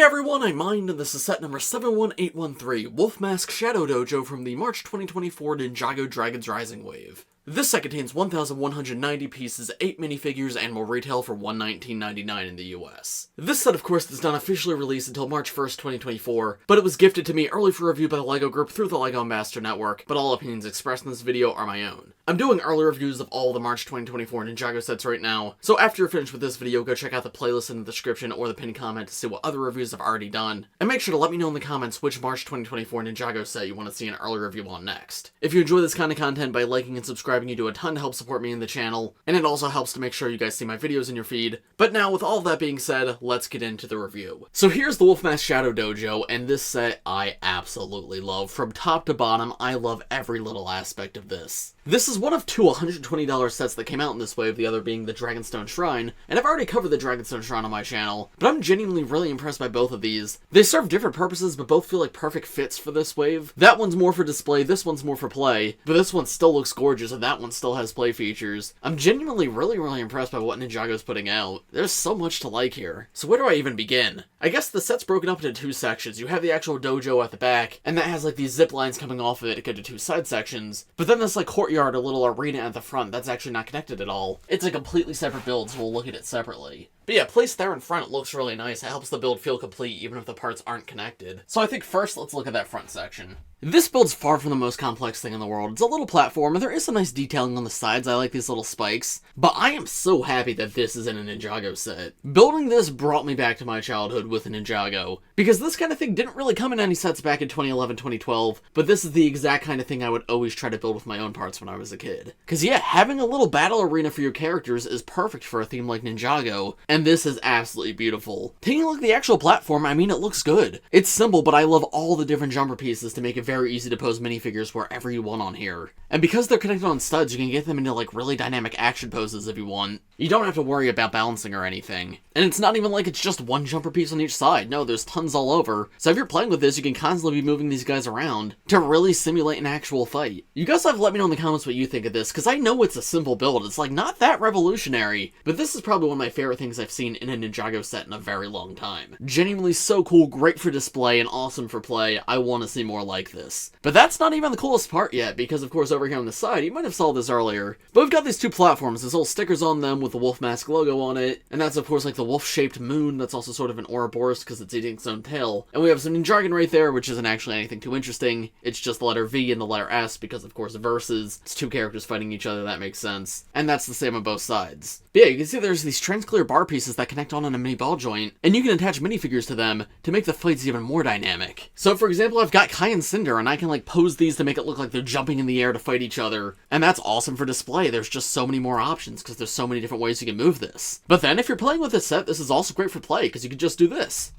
everyone, I'm Mind, and this is set number 71813, Wolfmask Shadow Dojo from the March 2024 Ninjago Dragons Rising Wave. This set contains 1,190 pieces, 8 minifigures, and will retail for $119.99 in the US. This set, of course, does not officially release until March 1st, 2024, but it was gifted to me early for review by the LEGO Group through the LEGO Ambassador Network, but all opinions expressed in this video are my own. I'm doing early reviews of all the March 2024 Ninjago sets right now, so after you're finished with this video, go check out the playlist in the description or the pinned comment to see what other reviews I've already done, and make sure to let me know in the comments which March 2024 Ninjago set you want to see an early review on next. If you enjoy this kind of content, by liking and subscribing, you do a ton to help support me in the channel, and it also helps to make sure you guys see my videos in your feed. But now, with all of that being said, let's get into the review. So here's the Wolfmask Shadow Dojo, and this set I absolutely love. From top to bottom, I love every little aspect of this. This is one of two $120 sets that came out in this wave, the other being the Dragonstone Shrine, and I've already covered the Dragonstone Shrine on my channel, but I'm genuinely really impressed by both of these. They serve different purposes, but both feel like perfect fits for this wave. That one's more for display, this one's more for play, but this one still looks gorgeous, and that one still has play features. I'm genuinely really impressed by what Ninjago's putting out. There's so much to like here. So where do I even begin? I guess the set's broken up into two sections. You have the actual dojo at the back, and that has like these zip lines coming off of it to go to two side sections, but then this like courtyard or little arena at the front that's actually not connected at all. It's a completely separate build, so we'll look at it separately. But yeah, placed there in front, it looks really nice. It helps the build feel complete even if the parts aren't connected. So I think first, let's look at that front section. This build's far from the most complex thing in the world. It's a little platform, and there is some nice detailing on the sides. I like these little spikes. But I am so happy that this is in a Ninjago set. Building this brought me back to my childhood with a Ninjago, because this kind of thing didn't really come in any sets back in 2011, 2012, but this is the exact kind of thing I would always try to build with my own parts when I was a kid. Because yeah, having a little battle arena for your characters is perfect for a theme like Ninjago, and this is absolutely beautiful. Taking a look at the actual platform, I mean, it looks good. It's simple, but I love all the different jumper pieces to make it very easy to pose minifigures wherever you want on here. And because they're connected on studs, you can get them into like really dynamic action poses if you want. You don't have to worry about balancing or anything. And it's not even like it's just one jumper piece on each side. No, there's tons all over. So if you're playing with this, you can constantly be moving these guys around to really simulate an actual fight. You guys have to let me know in the comments what you think of this, because I know it's a simple build. It's like not that revolutionary, but this is probably one of my favorite things I've seen in a Ninjago set in a very long time. Genuinely so cool, great for display, and awesome for play. I want to see more like this. But that's not even the coolest part yet, because of course over here on the side, you might have saw this earlier, but we've got these two platforms, there's little stickers on them with the Wolfmask logo on it, and that's of course like the wolf-shaped moon that's also sort of an Ouroboros because it's eating its own tail. And we have some Ninjago right there, which isn't actually anything too interesting. It's just the letter V and the letter S because of course versus. It's two characters fighting each other, that makes sense. And that's the same on both sides. But yeah, you can see there's these transclear bar pieces that connect on a mini ball joint, and you can attach minifigures to them to make the fights even more dynamic. So for example, I've got Kai and Cinder, and I can like pose these to make it look like they're jumping in the air to fight each other. And that's awesome for display. There's just so many more options because there's so many different ways you can move this. But then if you're playing with this set, this is also great for play because you can just do this.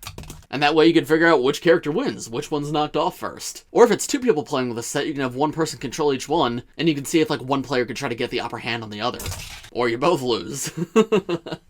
And that way you can figure out which character wins, which one's knocked off first. Or if it's two people playing with a set, you can have one person control each one, and you can see if like one player could try to get the upper hand on the other. Or you both lose.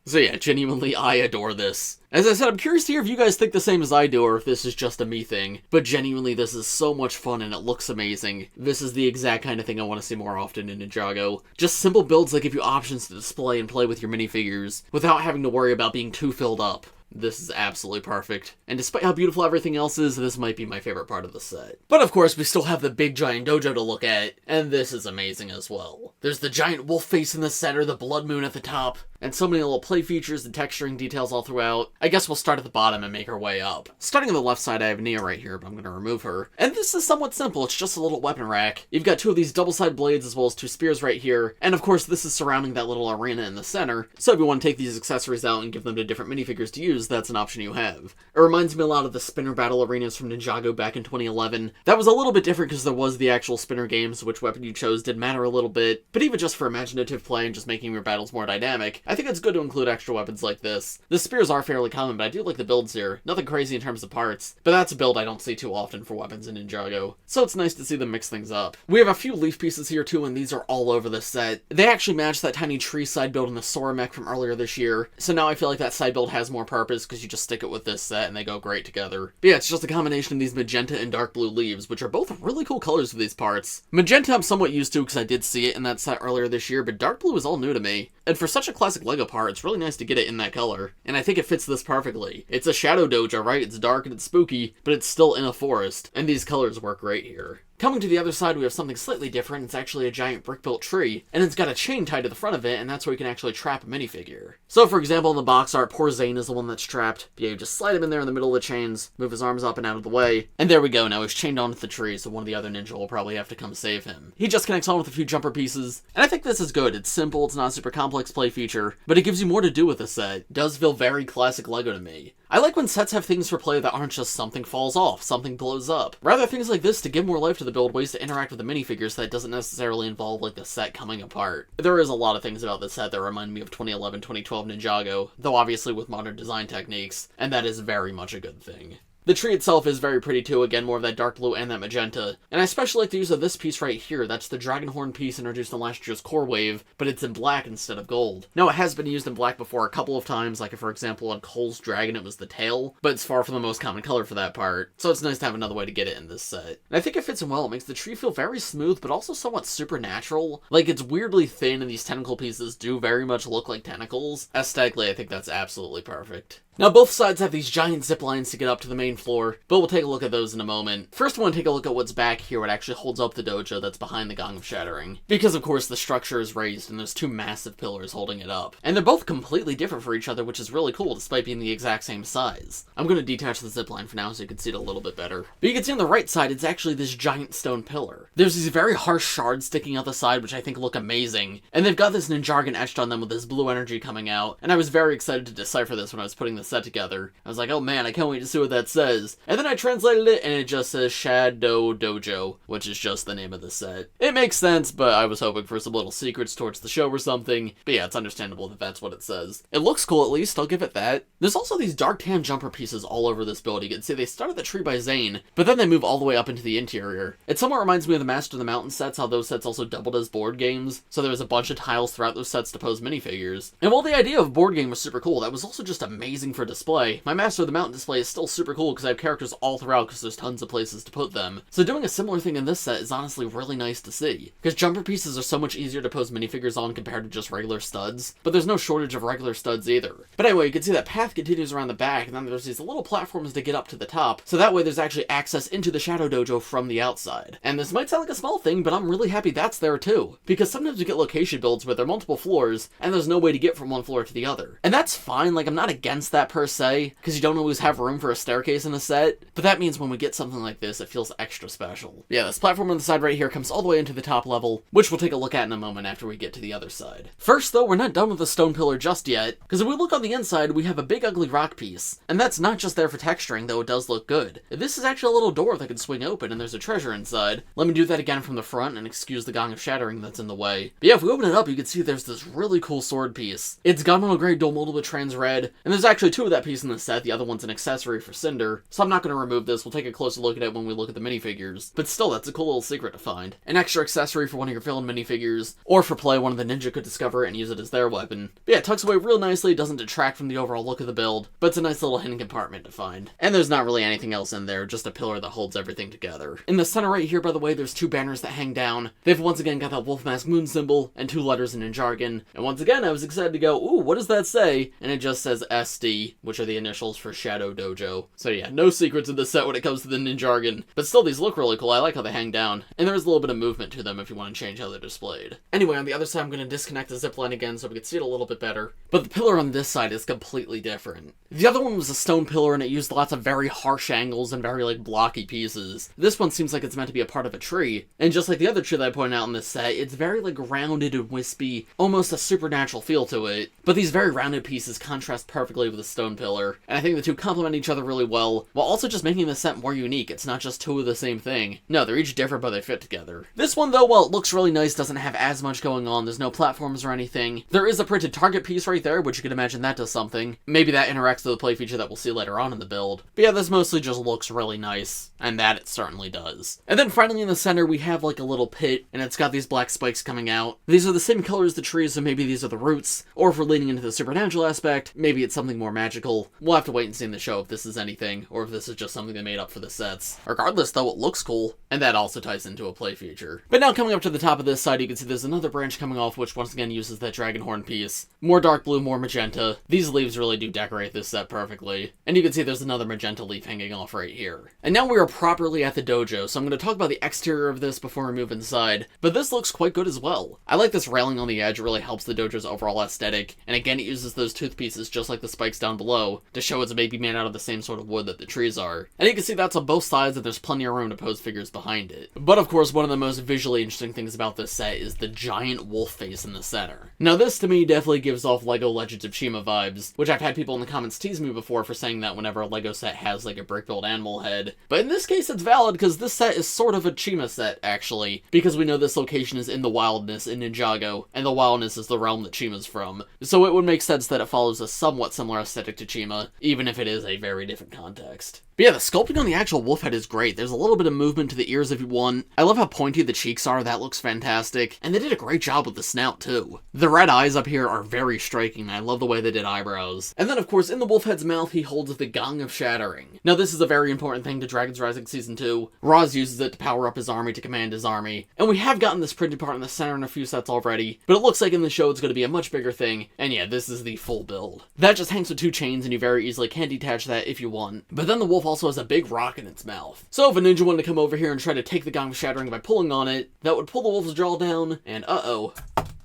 So yeah, genuinely, I adore this. As I said, I'm curious to hear if you guys think the same as I do, or if this is just a me thing. But genuinely, this is so much fun and it looks amazing. This is the exact kind of thing I want to see more often in Ninjago. Just simple builds that give you options to display and play with your minifigures, without having to worry about being too filled up. This is absolutely perfect. And despite how beautiful everything else is, this might be my favorite part of the set. But of course, we still have the big giant dojo to look at, and this is amazing as well. There's the giant wolf face in the center, the blood moon at the top, and so many little play features and texturing details all throughout. I guess we'll start at the bottom and make our way up. Starting on the left side, I have Nia right here, but I'm going to remove her. And this is somewhat simple, it's just a little weapon rack. You've got two of these double-sided blades as well as two spears right here, and of course this is surrounding that little arena in the center, so if you want to take these accessories out and give them to different minifigures to use, that's an option you have. It reminds me a lot of the spinner battle arenas from Ninjago back in 2011. That was a little bit different because there was the actual spinner game, so which weapon you chose did matter a little bit, but even just for imaginative play and just making your battles more dynamic, I think it's good to include extra weapons like this. The spears are fairly common, but I do like the builds here. Nothing crazy in terms of parts, but that's a build I don't see too often for weapons in Ninjago, so it's nice to see them mix things up. We have a few leaf pieces here too, and these are all over this set. They actually match that tiny tree side build in the Sora mech from earlier this year, so now I feel like that side build has more purpose because you just stick it with this set and they go great together. But yeah, it's just a combination of these magenta and dark blue leaves, which are both really cool colors for these parts. Magenta I'm somewhat used to because I did see it in that set earlier this year, but dark blue is all new to me. And for such a classic classic LEGO part, it's really nice to get it in that color. And I think it fits this perfectly. It's a Shadow Dojo, right? It's dark and it's spooky, but it's still in a forest, and these colors work great here. Coming to the other side, we have something slightly different. It's actually a giant brick-built tree, and it's got a chain tied to the front of it, and that's where you can actually trap a minifigure. So, for example, in the box art, poor Zane is the one that's trapped. Yeah, you just slide him in there in the middle of the chains, move his arms up and out of the way, and there we go. Now he's chained onto the tree, so one of the other ninja will probably have to come save him. He just connects on with a few jumper pieces, and I think this is good. It's simple, it's not a super complex play feature, but it gives you more to do with the set. It does feel very classic LEGO to me. I like when sets have things for play that aren't just something falls off, something blows up. Rather, things like this to give more life to the build, ways to interact with the minifigures that doesn't necessarily involve, like, the set coming apart. There is a lot of things about this set that remind me of 2011-2012 Ninjago, though obviously with modern design techniques, and that is very much a good thing. The tree itself is very pretty too, again more of that dark blue and that magenta. And I especially like the use of this piece right here. That's the Dragonhorn piece introduced in last year's Core Wave, but it's in black instead of gold. Now it has been used in black before a couple of times, like for example on Cole's Dragon it was the tail, but it's far from the most common color for that part, so it's nice to have another way to get it in this set. And I think it fits in well. It makes the tree feel very smooth, but also somewhat supernatural. Like it's weirdly thin and these tentacle pieces do very much look like tentacles. Aesthetically, I think that's absolutely perfect. Now both sides have these giant zip lines to get up to the main floor, but we'll take a look at those in a moment. First I want to take a look at what's back here, what actually holds up the dojo that's behind the Gong of Shattering. Because of course the structure is raised and there's two massive pillars holding it up. And they're both completely different for each other, which is really cool despite being the exact same size. I'm going to detach the zip line for now so you can see it a little bit better. But you can see on the right side it's actually this giant stone pillar. There's these very harsh shards sticking out the side which I think look amazing. And they've got this Ninjago etched on them with this blue energy coming out. And I was very excited to decipher this when I was putting the set together. I was like, oh man, I can't wait to see what that says. And then I translated it and it just says Shadow Dojo, which is just the name of the set. It makes sense, but I was hoping for some little secrets towards the show or something. But yeah, it's understandable that that's what it says. It looks cool at least, I'll give it that. There's also these dark tan jumper pieces all over this build. You can see they start at the tree by Zane, but then they move all the way up into the interior. It somewhat reminds me of the Master of the Mountain sets, how those sets also doubled as board games. So there was a bunch of tiles throughout those sets to pose minifigures. And while the idea of a board game was super cool, that was also just amazing for display. My Master of the Mountain display is still super cool because I have characters all throughout because there's tons of places to put them. So doing a similar thing in this set is honestly really nice to see. Because jumper pieces are so much easier to pose minifigures on compared to just regular studs, but there's no shortage of regular studs either. But anyway, you can see that path continues around the back and then there's these little platforms to get up to the top, so that way there's actually access into the Shadow Dojo from the outside. And this might sound like a small thing, but I'm really happy that's there too. Because sometimes you get location builds where there are multiple floors and there's no way to get from one floor to the other. And that's fine, like I'm not against that per se, because you don't always have room for a staircase in a set, but that means when we get something like this, it feels extra special. Yeah, this platform on the side right here comes all the way into the top level, which we'll take a look at in a moment after we get to the other side. First though, we're not done with the stone pillar just yet, because if we look on the inside, we have a big ugly rock piece, and that's not just there for texturing, though it does look good. This is actually a little door that can swing open and there's a treasure inside. Let me do that again from the front and excuse the Gong of Shattering that's in the way. But yeah, if we open it up, you can see there's this really cool sword piece. It's Gunmetal Grey dual molded with trans red, and there's actually two of that piece in the set. The other one's an accessory for Cinder, so I'm not going to remove this. We'll take a closer look at it when we look at the minifigures. But still, that's a cool little secret to find. An extra accessory for one of your villain minifigures, or for play, one of the ninja could discover it and use it as their weapon. But yeah, it tucks away real nicely, doesn't detract from the overall look of the build, but it's a nice little hidden compartment to find. And there's not really anything else in there, just a pillar that holds everything together. In the center right here, by the way, there's two banners that hang down. They've once again got that wolf mask moon symbol, and two letters in jargon. And once again, I was excited to go, ooh, what does that say? And it just says SD, which are the initials for Shadow Dojo. So yeah, no secrets in this set when it comes to the Ninjargon. But still, these look really cool. I like how they hang down. And there is a little bit of movement to them if you want to change how they're displayed. Anyway, on the other side, I'm going to disconnect the zipline again so we can see it a little bit better. But the pillar on this side is completely different. The other one was a stone pillar and it used lots of very harsh angles and very like blocky pieces. This one seems like it's meant to be a part of a tree. And just like the other tree that I pointed out in this set, it's very like rounded and wispy, almost a supernatural feel to it. But these very rounded pieces contrast perfectly with the stone pillar. And I think the two complement each other really well, while also just making the set more unique. It's not just two of the same thing. No, they're each different, but they fit together. This one though, while it looks really nice, doesn't have as much going on. There's no platforms or anything. There is a printed target piece right there, which you can imagine that does something. Maybe that interacts with the play feature that we'll see later on in the build. But yeah, this mostly just looks really nice, and that it certainly does. And then finally in the center, we have like a little pit, and it's got these black spikes coming out. These are the same color as the trees, so maybe these are the roots, or if we're leaning into the supernatural aspect, maybe it's something more magical. We'll have to wait and see in the show if this is anything, or if this is just something they made up for the sets. Regardless, though, it looks cool, and that also ties into a play feature. But now coming up to the top of this side, you can see there's another branch coming off, which once again uses that dragon horn piece. More dark blue, more magenta. These leaves really do decorate this set perfectly. And you can see there's another magenta leaf hanging off right here. And now we are properly at the dojo, so I'm going to talk about the exterior of this before we move inside, but this looks quite good as well. I like this railing on the edge, it really helps the dojo's overall aesthetic, and again it uses those tooth pieces just like the spikes down below, to show it's maybe made out of the same sort of wood that the trees are. And you can see that's on both sides, and there's plenty of room to pose figures behind it. But of course, one of the most visually interesting things about this set is the giant wolf face in the center. Now this to me definitely gives off LEGO Legends of Chima vibes, which I've had people in the comments tease me before for saying that whenever a LEGO set has like a brick-built animal head. But in this case it's valid because this set is sort of a Chima set, actually, because we know this location is in the wildness in Ninjago, and the wildness is the realm that Chima's from. So it would make sense that it follows a somewhat similar aesthetic to Chima, even if it is a very different context. But yeah, the sculpting on the actual wolf head is great. There's a little bit of movement to the ears if you want. I love how pointy the cheeks are, that looks fantastic. And they did a great job with the snout too. The red eyes up here are very striking, I love the way they did eyebrows. And then of course, in the wolf head's mouth, he holds the Gong of Shattering. Now this is a very important thing to Dragon's Rising Season 2. Roz uses it to power up his army to command his army. And we have gotten this printed part in the center in a few sets already, but it looks like in the show it's going to be a much bigger thing. And yeah, this is the full build. That just hangs with two chains and you very easily can detach that if you want. But then the wolf also has a big rock in its mouth. So if a ninja wanted to come over here and try to take the Gong of Shattering by pulling on it, that would pull the wolf's jaw down, and uh-oh,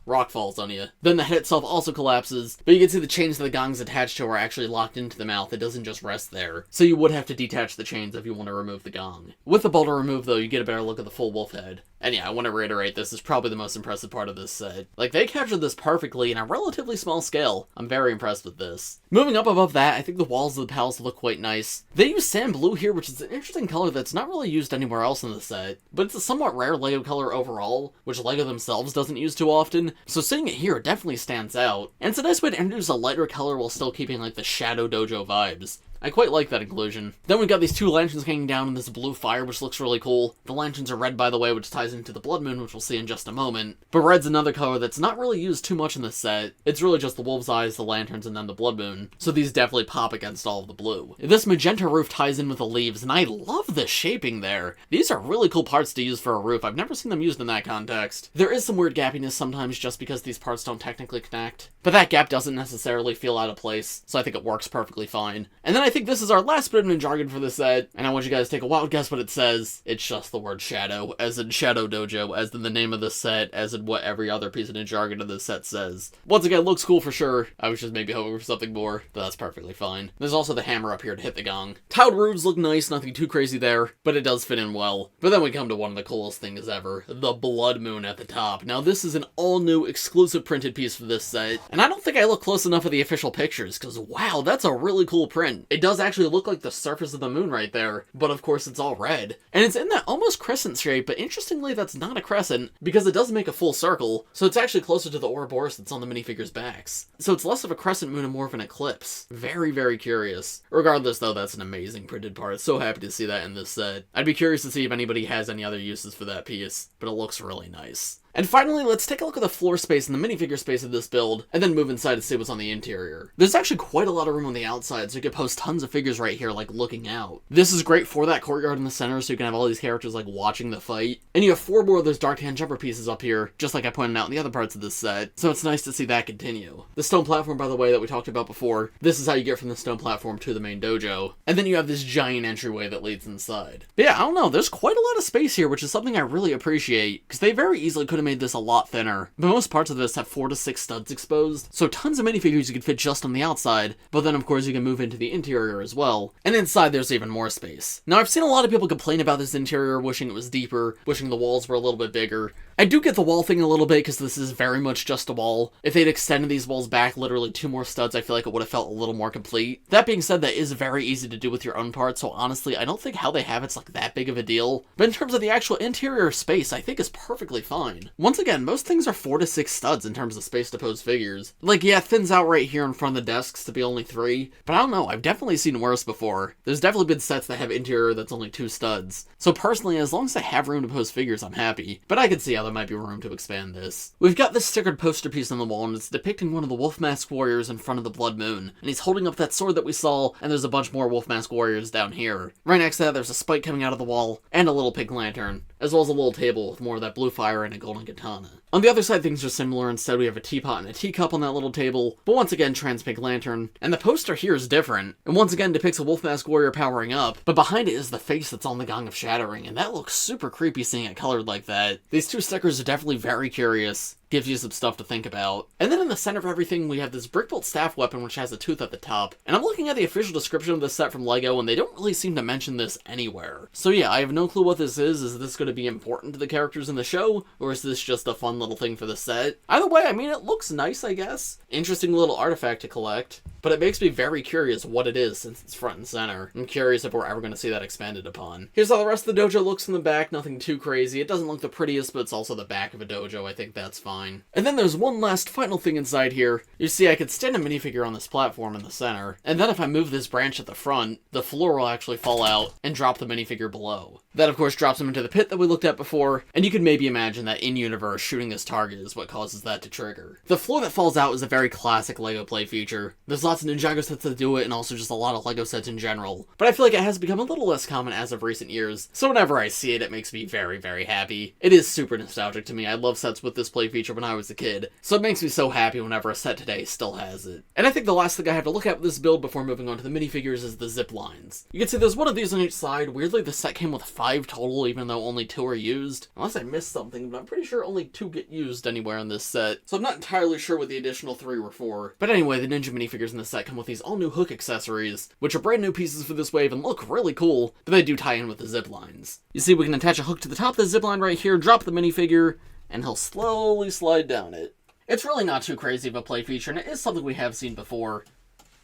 rock falls on you. Then the head itself also collapses, but you can see the chains that the gong's attached to are actually locked into the mouth. It doesn't just rest there. So you would have to detach the chains if you want to remove the gong. With the boulder removed though, you get a better look at the full wolf head. And yeah, I want to reiterate, this is probably the most impressive part of this set. Like, they captured this perfectly in a relatively small scale. I'm very impressed with this. Moving up above that, I think the walls of the palace look quite nice. They use sand blue here, which is an interesting color that's not really used anywhere else in the set. But it's a somewhat rare LEGO color overall, which LEGO themselves doesn't use too often. So seeing it here definitely stands out. And it's a nice way to introduce a lighter color while still keeping like the Shadow Dojo vibes. I quite like that inclusion. Then we've got these two lanterns hanging down in this blue fire, which looks really cool. The lanterns are red, by the way, which ties into the blood moon, which we'll see in just a moment. But red's another color that's not really used too much in this set. It's really just the wolf's eyes, the lanterns, and then the blood moon. So these definitely pop against all of the blue. This magenta roof ties in with the leaves, and I love the shaping there. These are really cool parts to use for a roof. I've never seen them used in that context. There is some weird gappiness sometimes just because these parts don't technically connect. But that gap doesn't necessarily feel out of place, so I think it works perfectly fine. And then I think this is our last bit of ninja jargon for this set, and I want you guys to take a wild guess what it says. It's just the word shadow, as in Shadow Dojo, as in the name of the set, as in what every other piece of ninja jargon of this set says. Once again, looks cool for sure. I was just maybe hoping for something more, but that's perfectly fine. There's also the hammer up here to hit the gong. Tiled roofs look nice, nothing too crazy there, but it does fit in well. But then we come to one of the coolest things ever, the blood moon at the top. Now this is an all-new exclusive printed piece for this set, and I don't think I look close enough at the official pictures, because wow, that's a really cool print. It does actually look like the surface of the moon right there, but of course it's all red. And it's in that almost crescent shape, but interestingly that's not a crescent, because it does make a full circle, so it's actually closer to the Ouroboros that's on the minifigure's backs. So it's less of a crescent moon and more of an eclipse. Very, very curious. Regardless though, that's an amazing printed part. So happy to see that in this set. I'd be curious to see if anybody has any other uses for that piece, but it looks really nice. And finally, let's take a look at the floor space and the minifigure space of this build, and then move inside to see what's on the interior. There's actually quite a lot of room on the outside, so you could post tons of figures right here, like looking out. This is great for that courtyard in the center, so you can have all these characters like watching the fight. And you have 4 more of those Dark Hand jumper pieces up here, just like I pointed out in the other parts of this set, so it's nice to see that continue. The stone platform, by the way, that we talked about before, this is how you get from the stone platform to the main dojo. And then you have this giant entryway that leads inside. But yeah, I don't know, there's quite a lot of space here, which is something I really appreciate, because they very easily could have made this a lot thinner. But most parts of this have 4 to 6 studs exposed, so tons of minifigures you could fit just on the outside, but then of course you can move into the interior as well. And inside there's even more space. Now I've seen a lot of people complain about this interior, wishing it was deeper, wishing the walls were a little bit bigger. I do get the wall thing a little bit because this is very much just a wall. If they'd extended these walls back literally 2 more studs, I feel like it would have felt a little more complete. That being said, that is very easy to do with your own parts, so honestly, I don't think how they have it's like that big of a deal. But in terms of the actual interior space, I think is perfectly fine. Once again, most things are 4 to 6 studs in terms of space to pose figures. Like, yeah, it thins out right here in front of the desks to be only 3, but I don't know, I've definitely seen worse before. There's definitely been sets that have interior that's only 2 studs. So personally, as long as I have room to pose figures, I'm happy. But I can see how there might be room to expand this. We've got this stickered poster piece on the wall, and it's depicting one of the Wolf Mask warriors in front of the Blood Moon, and he's holding up that sword that we saw, and there's a bunch more Wolf Mask warriors down here. Right next to that, there's a spike coming out of the wall, and a little pink lantern, as well as a little table with more of that blue fire and a golden katana. On the other side, things are similar. Instead, we have a teapot and a teacup on that little table, but once again, trans pink lantern. And the poster here is different, and once again depicts a Wolf Mask warrior powering up, but behind it is the face that's on the Gong of Shattering, and that looks super creepy seeing it colored like that. These two stickers are definitely very curious. Gives you some stuff to think about. And then in the center of everything, we have this brick-built staff weapon which has a tooth at the top. And I'm looking at the official description of this set from LEGO, and they don't really seem to mention this anywhere. So yeah, I have no clue what this is. Is this going to be important to the characters in the show, or is this just a fun little thing for the set? Either way, I mean, it looks nice, I guess. Interesting little artifact to collect. But it makes me very curious what it is since it's front and center. I'm curious if we're ever going to see that expanded upon. Here's how the rest of the dojo looks in the back, nothing too crazy. It doesn't look the prettiest, but it's also the back of a dojo. I think that's fine. And then there's one last final thing inside here. You see, I could stand a minifigure on this platform in the center, and then if I move this branch at the front, the floor will actually fall out and drop the minifigure below. That, of course, drops him into the pit that we looked at before, and you can maybe imagine that in-universe shooting this target is what causes that to trigger. The floor that falls out is a very classic LEGO play feature. There's lots of Ninjago sets that do it, and also just a lot of LEGO sets in general. But I feel like it has become a little less common as of recent years, so whenever I see it, it makes me very, very happy. It is super nostalgic to me. I love sets with this play feature when I was a kid, so it makes me so happy whenever a set today still has it. And I think the last thing I have to look at with this build before moving on to the minifigures is the zip lines. You can see there's one of these on each side. Weirdly, the set came with 5 total, even though only 2 are used. Unless I missed something, but I'm pretty sure only 2 get used anywhere in this set. So I'm not entirely sure what the additional 3 were for. But anyway, the ninja minifigures in the set come with these all new hook accessories, which are brand new pieces for this wave and look really cool, but they do tie in with the zip lines. You see, we can attach a hook to the top of the zip line right here, drop the minifigure, and he'll slowly slide down it. It's really not too crazy of a play feature, and it is something we have seen before.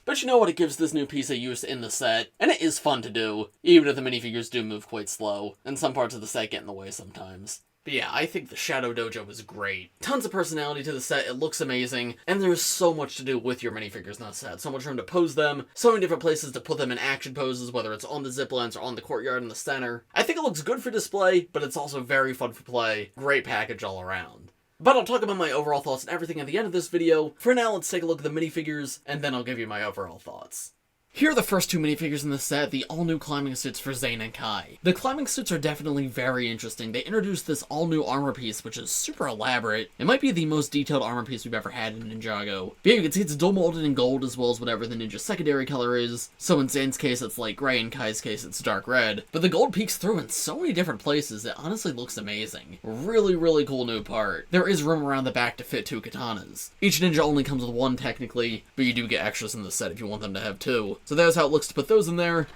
But you know what, it gives this new piece of use in the set, and it is fun to do, even if the minifigures do move quite slow, and some parts of the set get in the way sometimes. But yeah, I think the Shadow Dojo is great. Tons of personality to the set, it looks amazing, and there's so much to do with your minifigures in the set. So much room to pose them, so many different places to put them in action poses, whether it's on the zip lines or on the courtyard in the center. I think it looks good for display, but it's also very fun for play. Great package all around. But I'll talk about my overall thoughts and everything at the end of this video. For now, let's take a look at the minifigures, and then I'll give you my overall thoughts. Here are the first 2 minifigures in the set, the all-new climbing suits for Zane and Kai. The climbing suits are definitely very interesting. They introduced this all-new armor piece, which is super elaborate. It might be the most detailed armor piece we've ever had in Ninjago. But yeah, you can see it's dual molded in gold as well as whatever the ninja secondary color is. So in Zane's case, it's light gray, in Kai's case, it's dark red. But the gold peeks through in so many different places, it honestly looks amazing. Really, really cool new part. There is room around the back to fit 2 katanas. Each ninja only comes with 1 technically, but you do get extras in the set if you want them to have 2. So there's how it looks to put those in there,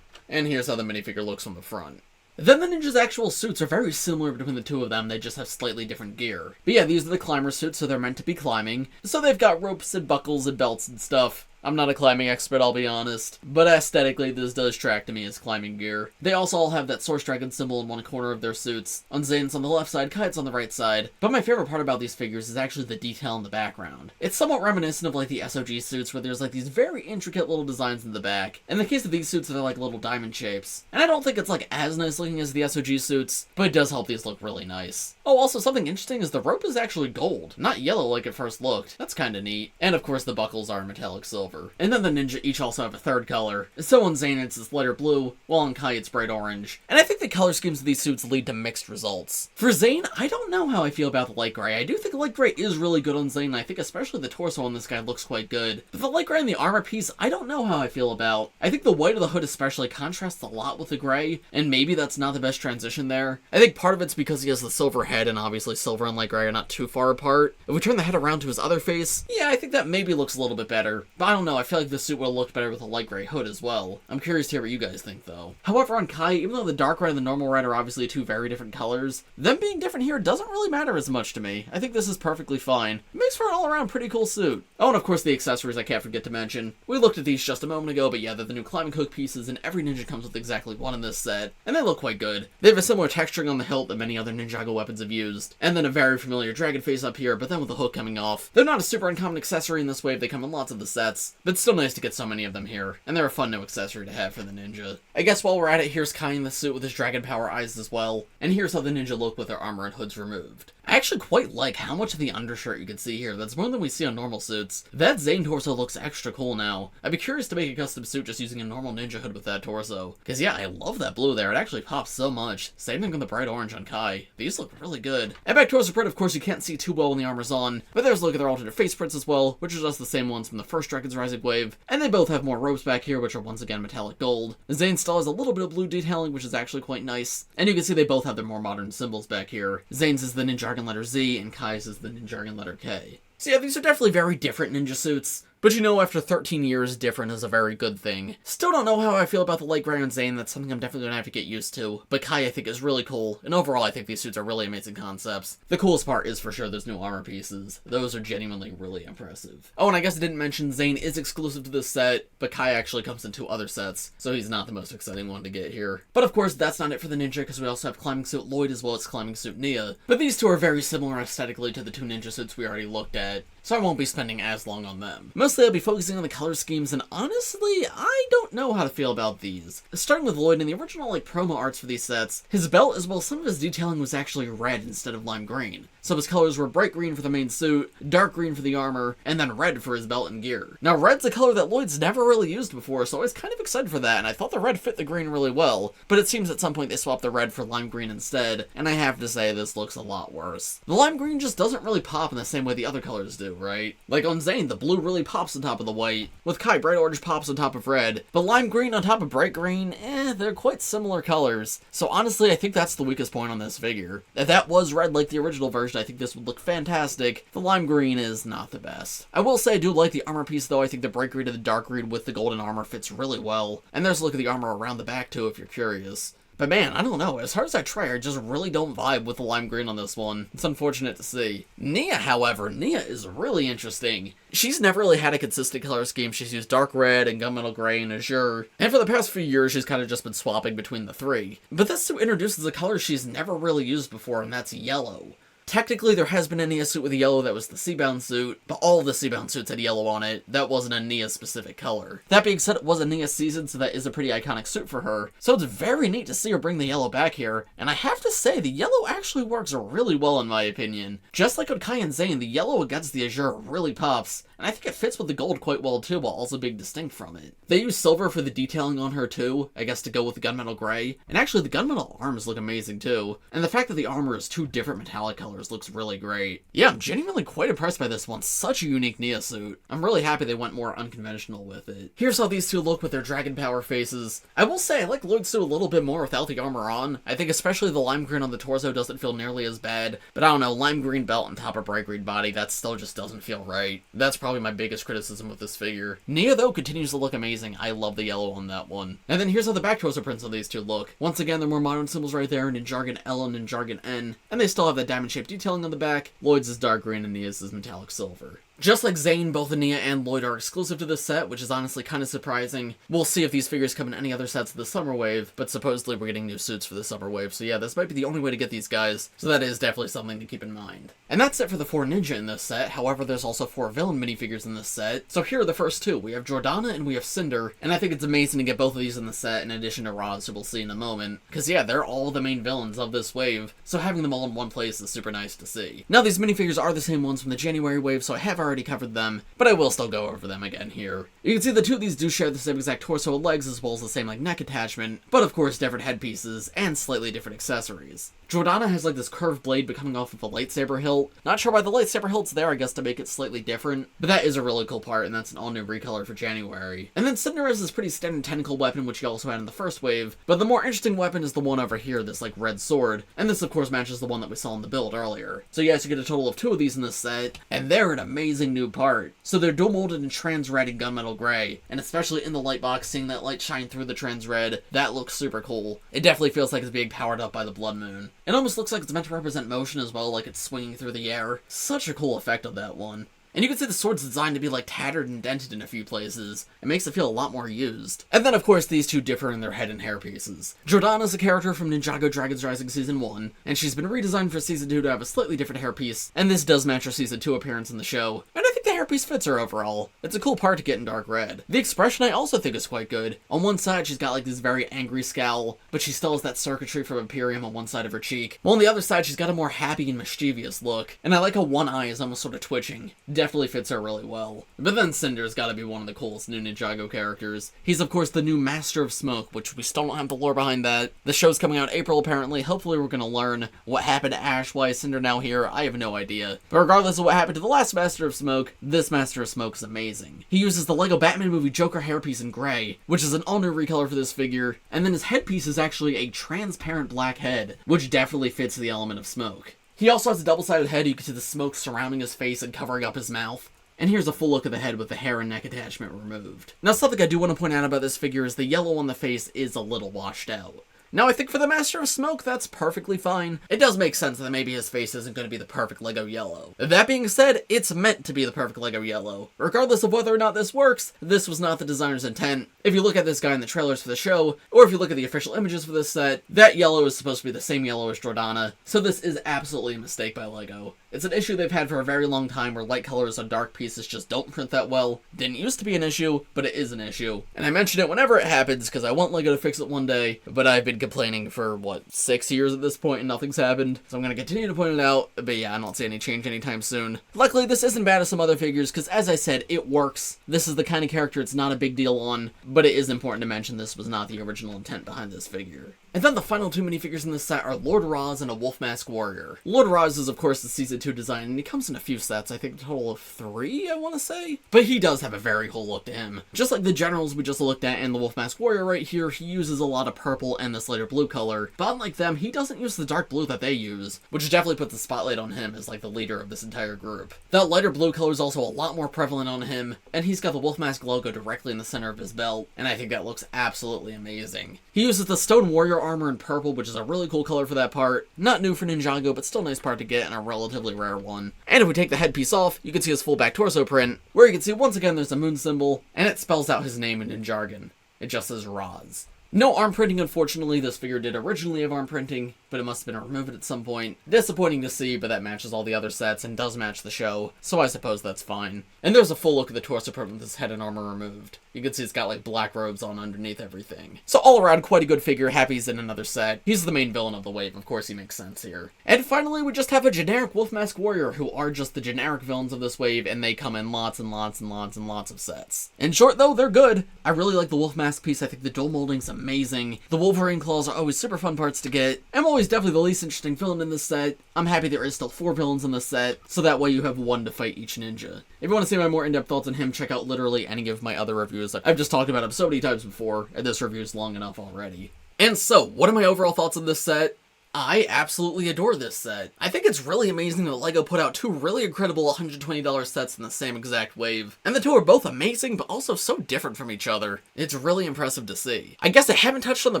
and here's how the minifigure looks from the front. Then the ninjas' actual suits are very similar between the 2 of them, they just have slightly different gear. But yeah, these are the climber suits, so they're meant to be climbing. So they've got ropes and buckles and belts and stuff. I'm not a climbing expert, I'll be honest, but aesthetically this does track to me as climbing gear. They also all have that Source Dragon symbol in one corner of their suits. On Zane's on the left side, Kite's on the right side. But my favorite part about these figures is actually the detail in the background. It's somewhat reminiscent of like the SOG suits where there's like these very intricate little designs in the back. In the case of these suits, they're like little diamond shapes. And I don't think it's like as nice looking as the SOG suits, but it does help these look really nice. Oh, also something interesting is the rope is actually gold, not yellow like it first looked. That's kinda neat. And of course the buckles are metallic silver. And then the ninja each also have a 3rd color. So on Zane it's this lighter blue, while on Kai it's bright orange. And I think the color schemes of these suits lead to mixed results. For Zane, I don't know how I feel about the light gray. I do think light gray is really good on Zane, and I think especially the torso on this guy looks quite good. But the light gray and the armor piece, I don't know how I feel about. I think the white of the hood especially contrasts a lot with the gray, and maybe that's not the best transition there. I think part of it's because he has the silver head, and obviously silver and light gray are not too far apart. If we turn the head around to his other face, yeah, I think that maybe looks a little bit better. But I don't know, I feel like this suit would have looked better with a light gray hood as well. I'm curious to hear what you guys think though. However, on Kai, even though the dark red and the normal red are obviously 2 very different colors, them being different here doesn't really matter as much to me. I think this is perfectly fine. It makes for an all-around pretty cool suit. Oh, and of course the accessories I can't forget to mention. We looked at these just a moment ago, but yeah, they're the new climbing hook pieces, and every ninja comes with exactly 1 in this set, and they look quite good. They have a similar texturing on the hilt that many other Ninjago weapons have used, and then a very familiar dragon face up here, but then with the hook coming off. They're not a super uncommon accessory in this wave, they come in lots of the sets, suits. But still nice to get so many of them here, and they're a fun new accessory to have for the ninja. I guess while we're at it, here's Kai in the suit with his dragon power eyes as well, and here's how the ninja look with their armor and hoods removed. I actually quite like how much of the undershirt you can see here. That's more than we see on normal suits. That Zane torso looks extra cool now. I'd be curious to make a custom suit just using a normal ninja hood with that torso. Because yeah, I love that blue there. It actually pops so much. Same thing with the bright orange on Kai. These look really good. And back torso print, of course, you can't see too well when the armor's on, but there's a look at their alternate face prints as well, which are just the same ones from the first Dragon's Rising wave. And they both have more ropes back here, which are once again metallic gold. Zane still has a little bit of blue detailing, which is actually quite nice. And you can see they both have their more modern symbols back here. Zane's is the Ninjago letter Z, and Kai's is the Ninjago letter K. So yeah, these are definitely very different ninja suits. But you know, after 13 years, different is a very good thing. Still don't know how I feel about the light gray on Zane. That's something I'm definitely gonna have to get used to. But Kai, I think, is really cool. And overall, I think these suits are really amazing concepts. The coolest part is for sure those new armor pieces. Those are genuinely really impressive. Oh, and I guess I didn't mention Zane is exclusive to this set, but Kai actually comes in 2 other sets, so he's not the most exciting one to get here. But of course, that's not it for the ninja, because we also have climbing suit Lloyd as well as climbing suit Nia. But these two are very similar aesthetically to the 2 ninja suits we already looked at, so I won't be spending as long on them. Mostly I'll be focusing on the color schemes, and honestly, I don't know how to feel about these. Starting with Lloyd, in the original promo arts for these sets, his belt as well as some of his detailing was actually red instead of lime green. So his colors were bright green for the main suit, dark green for the armor, and then red for his belt and gear. Now red's a color that Lloyd's never really used before, so I was kind of excited for that, and I thought the red fit the green really well, but it seems at some point they swapped the red for lime green instead, and I have to say this looks a lot worse. The lime green just doesn't really pop in the same way the other colors do, right? Like on Zane, the blue really pops on top of the white. With Kai, bright orange pops on top of red. But lime green on top of bright green, they're quite similar colors. So honestly, I think that's the weakest point on this figure. If that was red like the original version, I think this would look fantastic. The lime green is not the best. I will say I do like the armor piece though. I think the bright green to the dark green with the golden armor fits really well. And there's a look at the armor around the back too if you're curious. But man, I don't know, as hard as I try, I just really don't vibe with the lime green on this one. It's unfortunate to see. Nia, however, Nia is really interesting. She's never really had a consistent color scheme. She's used dark red and gunmetal gray and azure, and for the past few years she's kind of just been swapping between the 3. But this suit introduces a color she's never really used before, and that's yellow. Technically, there has been a Nia suit with yellow that was the Seabound suit, but all of the Seabound suits had yellow on it. That wasn't a Nia-specific color. That being said, it was a Nia season, so that is a pretty iconic suit for her. So it's very neat to see her bring the yellow back here, and I have to say, the yellow actually works really well in my opinion. Just like on Kai and Zane, the yellow against the azure really pops, and I think it fits with the gold quite well too, while also being distinct from it. They use silver for the detailing on her too, I guess to go with the gunmetal gray, and actually the gunmetal arms look amazing too, and the fact that the armor is 2 different metallic colors looks really great. Yeah, I'm genuinely quite impressed by this one. Such a unique Nia suit. I'm really happy they went more unconventional with it. Here's how these two look with their dragon power faces. I will say I like Lloyd's suit a little bit more without the armor on. I think especially the lime green on the torso doesn't feel nearly as bad, but I don't know, lime green belt on top of bright green body, that still just doesn't feel right. That's probably my biggest criticism with this figure. Nia though continues to look amazing. I love the yellow on that one. And then here's how the back torso prints on these two look. Once again, they're more modern symbols right there, Ninjago L and Ninjago N, and they still have that diamond shaped detailing on the back. Lloyd's is dark green and Nia's is metallic silver. Just like Zane, both Nia and Lloyd are exclusive to this set, which is honestly kind of surprising. We'll see if these figures come in any other sets of the Summer Wave, but supposedly we're getting new suits for the Summer Wave, so yeah, this might be the only way to get these guys, so that is definitely something to keep in mind. And that's it for the 4 ninja in this set. However, there's also 4 villain minifigures in this set, so here are the first 2. We have Jordana and we have Cinder, and I think it's amazing to get both of these in the set in addition to Roz, who we'll see in a moment, because yeah, they're all the main villains of this wave, so having them all in one place is super nice to see. Now, these minifigures are the same ones from the January wave, so I have already covered them, but I will still go over them again here. You can see the 2 of these do share the same exact torso and legs, as well as the same neck attachment, but of course different headpieces and slightly different accessories. Jordana has this curved blade but coming off of a lightsaber hilt. Not sure why the lightsaber hilt's there, I guess to make it slightly different, but that is a really cool part, and that's an all-new recolor for January. And then Cinder has this pretty standard tentacle weapon, which he also had in the first wave, but the more interesting weapon is the one over here, this red sword, and this of course matches the one that we saw in the build earlier. So yes, you get a total of 2 of these in this set, and they're an amazing new part. So they're dual molded in trans red and gunmetal gray, and especially in the light box, seeing that light shine through the trans red, that looks super cool. It definitely feels like it's being powered up by the blood moon. It almost looks like it's meant to represent motion as well, like it's swinging through the air. Such a cool effect on that one. And you can see the sword's designed to be tattered and dented in a few places. It makes it feel a lot more used. And then of course these two differ in their head and hair pieces. Jordana's a character from Ninjago Dragon's Rising Season 1, and she's been redesigned for Season 2 to have a slightly different hairpiece, and this does match her Season 2 appearance in the show. And I think think the hairpiece fits her overall. It's a cool part to get in dark red. The expression I also think is quite good. On one side, she's got like this very angry scowl, but she still has that circuitry from Imperium on one side of her cheek. While on the other side, she's got a more happy and mischievous look. And I like how one eye is almost sort of twitching. Definitely fits her really well. But then Cinder's gotta be one of the coolest new Ninjago characters. He's of course the new Master of Smoke, which we still don't have the lore behind that. The show's coming out April apparently. Hopefully we're gonna learn what happened to Ash, why is Cinder now here. I have no idea. But regardless of what happened to the last Master of Smoke, this Master of Smoke is amazing. He uses the LEGO Batman movie Joker hairpiece in gray, which is an all-new recolor for this figure, and then his headpiece is actually a transparent black head, which definitely fits the element of smoke. He also has a double-sided head. You can see the smoke surrounding his face and covering up his mouth. And here's a full look of the head with the hair and neck attachment removed. Now, something I do want to point out about this figure is the yellow on the face is a little washed out. Now, I think for the Master of Smoke, that's perfectly fine. It does make sense that maybe his face isn't going to be the perfect LEGO yellow. That being said, it's meant to be the perfect LEGO yellow. Regardless of whether or not this works, this was not the designer's intent. If you look at this guy in the trailers for the show, or if you look at the official images for this set, that yellow is supposed to be the same yellow as Jordana, so this is absolutely a mistake by LEGO. It's an issue they've had for a very long time where light colors on dark pieces just don't print that well. Didn't used to be an issue, but it is an issue. And I mention it whenever it happens because I want LEGO to fix it one day, but I've been complaining for, 6 years at this point and nothing's happened. So I'm going to continue to point it out, but yeah, I don't see any change anytime soon. Luckily, this isn't bad as some other figures because, as I said, it works. This is the kind of character it's not a big deal on, but it is important to mention this was not the original intent behind this figure. And then the final two minifigures in this set are Lord Raz and a Wolf Mask Warrior. Lord Raz is of course the Season 2 design, and he comes in a few sets, I think a total of 3, I want to say? But he does have a very cool look to him. Just like the generals we just looked at and the Wolf Mask Warrior right here, he uses a lot of purple and this lighter blue color, but unlike them, he doesn't use the dark blue that they use, which definitely puts the spotlight on him as like the leader of this entire group. That lighter blue color is also a lot more prevalent on him, and he's got the Wolf Mask logo directly in the center of his belt, and I think that looks absolutely amazing. He uses the Stone Warrior armor in purple, which is a really cool color for that part. Not new for Ninjago, but still a nice part to get and a relatively rare one. And if we take the headpiece off, you can see his full back torso print, where you can see once again there's a moon symbol, and it spells out his name in Ninjargon. It just says Raz. No arm printing, unfortunately. This figure did originally have arm printing, but it must have been removed at some point. Disappointing to see, but that matches all the other sets and does match the show, so I suppose that's fine. And there's a full look of the torso print with his head and armor removed. You can see it's got like black robes on underneath everything. So all around, quite a good figure. Happy he's in another set. He's the main villain of the wave, of course he makes sense here. And finally, we just have a generic Wolf Mask Warrior, who are just the generic villains of this wave, and they come in lots and lots and lots and lots of sets. In short though, they're good. I really like the Wolf Mask piece. I think the dual molding's amazing. The Wolverine claws are always super fun parts to get. I'm always definitely the least interesting villain in this set. I'm happy there is still 4 villains in this set, so that way you have 1 to fight each ninja. If you want to see my more in-depth thoughts on him, check out literally any of my other reviews. I've just talked about him so many times before, and this review is long enough already. And so, what are my overall thoughts on this set? I absolutely adore this set. I think it's really amazing that LEGO put out 2 really incredible $120 sets in the same exact wave. And the 2 are both amazing, but also so different from each other. It's really impressive to see. I guess I haven't touched on the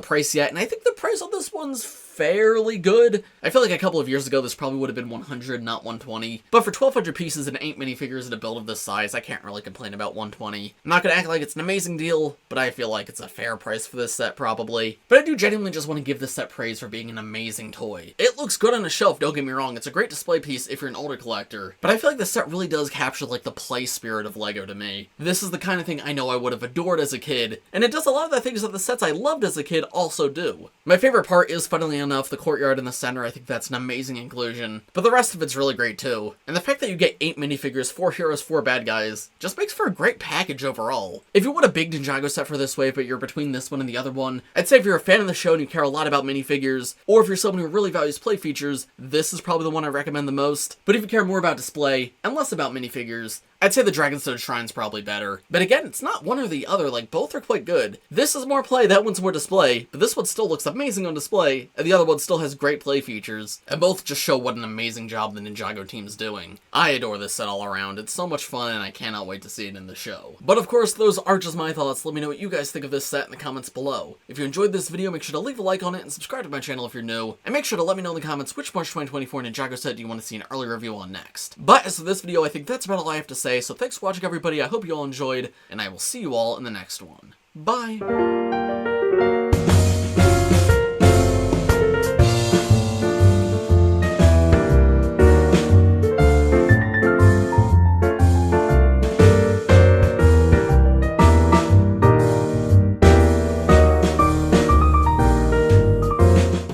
price yet, and I think the price on this one's fairly good. I feel like a couple of years ago this probably would have been $100, not $120. But for 1,200 pieces and 8 minifigures in a build of this size, I can't really complain about $120. I'm not gonna act like it's an amazing deal, but I feel like it's a fair price for this set probably. But I do genuinely just want to give this set praise for being an amazing toy. It looks good on a shelf, don't get me wrong. It's a great display piece if you're an older collector. But I feel like this set really does capture like the play spirit of LEGO to me. This is the kind of thing I know I would have adored as a kid, and it does a lot of the things that the sets I loved as a kid also do. My favorite part is, funnily enough, the courtyard in the center. I think that's an amazing inclusion, but the rest of it's really great too. And the fact that you get 8 minifigures, 4 heroes, 4 bad guys, just makes for a great package overall. If you want a big Ninjago set for this wave, but you're between this one and the other one, I'd say if you're a fan of the show and you care a lot about minifigures, or if you're someone who really values play features, this is probably the one I recommend the most. But if you care more about display and less about minifigures, I'd say the Dragonstone Shrine's probably better. But again, it's not one or the other, like both are quite good. This is more play, that one's more display, but this one still looks amazing on display, and the other one still has great play features, and both just show what an amazing job the Ninjago team's doing. I adore this set all around. It's so much fun, and I cannot wait to see it in the show. But of course, those are just my thoughts. Let me know what you guys think of this set in the comments below. If you enjoyed this video, make sure to leave a like on it and subscribe to my channel if you're new, and make sure to let me know in the comments which March 2024 Ninjago set do you want to see an early review on next. But as for this video, I think that's about all I have to say, so thanks for watching everybody. I hope you all enjoyed, and I will see you all in the next one. Bye!